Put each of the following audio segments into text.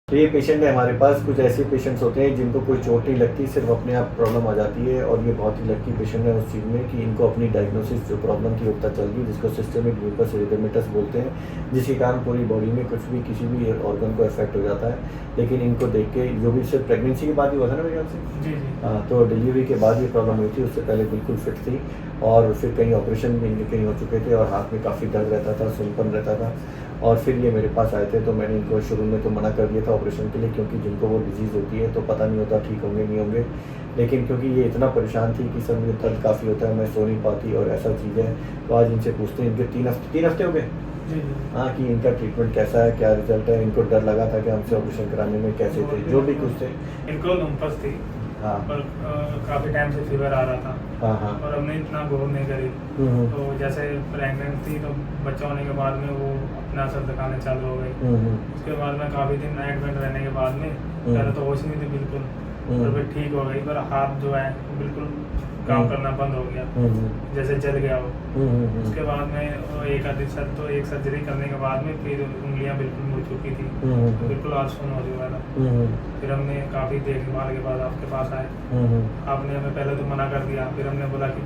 तो ये पेशेंट है हमारे पास। कुछ ऐसे पेशेंट्स होते हैं जिनको कोई चोट नहीं लगती, सिर्फ अपने आप प्रॉब्लम आ जाती है, और ये बहुत ही लकी पेशेंट है उस चीज़ में कि इनको अपनी डायग्नोसिस जो प्रॉब्लम की पता चल गई, जिसको सिस्टेमिक लूपस एरिथेमेटस बोलते हैं, जिसके कारण पूरी बॉडी में कुछ भी किसी भी ऑर्गन को इफेक्ट हो जाता है। लेकिन इनको देख के, जो भी सिर्फ प्रेगनेंसी के बाद ही हुआ था ना मेरे ख्याल से, जी जी। हाँ, तो डिलीवरी के बाद ये प्रॉब्लम हुई थी, उससे पहले बिल्कुल फिट थी, और फिर कहीं ऑपरेशन भी इनके कहीं हो चुके थे, और हाथ में काफ़ी दर्द रहता था, सुनपन रहता था। और फिर ये मेरे पास आए थे, तो मैंने इनको शुरू में तो मना कर दिया था ऑपरेशन के लिए, क्योंकि जिनको वो डिजीज़ होती है तो पता नहीं होता ठीक होंगे नहीं होंगे। लेकिन क्योंकि ये इतना परेशान थी कि सर मुझे दर्द काफ़ी होता है, मैं सो नहीं पाती और ऐसा चीज़ है, तो आज इनसे पूछते हैं। इनके 3 हफ्ते हो गए, जी जी। हाँ, कि इनका ट्रीटमेंट कैसा है, क्या रिजल्ट है। इनको डर लगा था कि हमसे ऑपरेशन कराने में कैसे थे, जो भी कुछ थे। इनको लंपस थी, हाँ और काफ़ी टाइम से फीवर आ रहा था, हाँ हाँ। और हमने इतना गौर नहीं करी। हम्म, तो जैसे प्रेगनेंट थी तो बच्चा होने के बाद में वो अपना असर दिखाने चालू हो गई। हम्म, उसके बाद में काफ़ी दिन नाइट में रहने के बाद में पहले तो होश नहीं थी बिल्कुल, और फिर ठीक हो गई, पर हाथ जो है बिल्कुल काम करना बंद हो गया, जैसे जल गया वो। उसके बाद में वो एक सर्जरी करने के बाद में फिर उंगलियां बिल्कुल मुड़ चुकी थी, तो बिल्कुल आलसून हो चुका था। फिर हमने काफ़ी देखभाल के बाद आपके पास आए, आपने हमें पहले तो मना कर दिया, फिर हमने बोला कि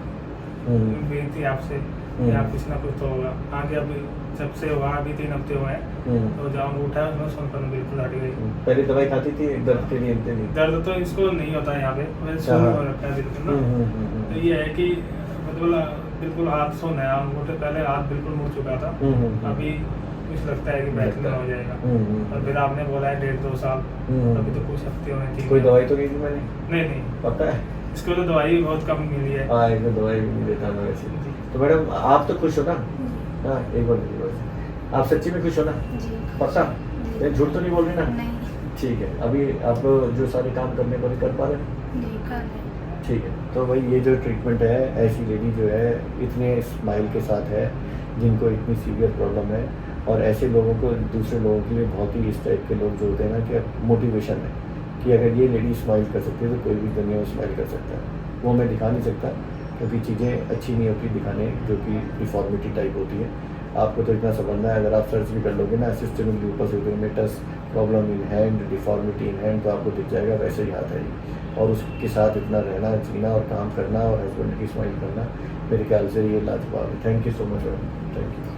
उम्मीद थी आपसे कि आप कुछ ना कुछ तो होगा। आगे अभी जब से हुआ अभी 3 हफ्ते हुए हैं, तो जब उठा उसमें सुनपन बिल्कुल हट गई। पहले दवाई खाती थी दर्द के लिए इनके लिए? दर्द तो इसको नहीं होता है यहाँ पे, वैसे सुन हो रखा है बिल्कुल ना। तो ये है कि मतलब बिल्कुल हाथ सुन है, अंगूठे पहले हाथ बिल्कुल मुड़ चुका था, अभी कुछ लगता है कि बेहतर हो जाएगा। और फिर आपने बोला है 1.5-2 साल, अभी तो कुछ हफ्ते हुए हैं। कोई दवाई तो नहीं दी मैंने? नहीं, पता है, इसको तो दवाई भी बहुत कम मिली है। हाँ, इनको दवाई भी नहीं देता मैं वैसे। तो मैडम आप तो खुश हो ना? हाँ, एक बार देखिए बस, आप सच्ची में खुश हो ना? पक्का? ये झूठ तो नहीं बोल रही ना? ठीक है। अभी आप जो सारे काम करने वाले कर पा रहे हैं? ठीक है। तो भाई ये जो ट्रीटमेंट है, ऐसी लेडी जो है इतने स्माइल के साथ है, जिनको इतनी सीवियर प्रॉब्लम है, और ऐसे लोगों को, दूसरे लोगों के लिए बहुत ही इस टाइप के लोग जो होते हैं ना, कि मोटिवेशन है कि अगर ये लेडी स्माइल कर सकती है तो कोई भी दुनिया में स्माइल कर सकता है। वो मैं दिखा नहीं सकता क्योंकि चीज़ें अच्छी नहीं होती दिखाने, जो कि डिफॉर्मिटी टाइप होती है। आपको तो इतना समझना है, अगर आप सर्च भी कर लोगे ना systemic lupus erythematosus problem in hand, deformity in hand, तो आपको दिख जाएगा वैसे ही हाथ है ये। और उसके साथ इतना रहना, जीना और काम करना, और हस्बैंड की स्माइल करना, मेरे ख्याल से ये लाजवाब है। Thank you so much madam, thank you.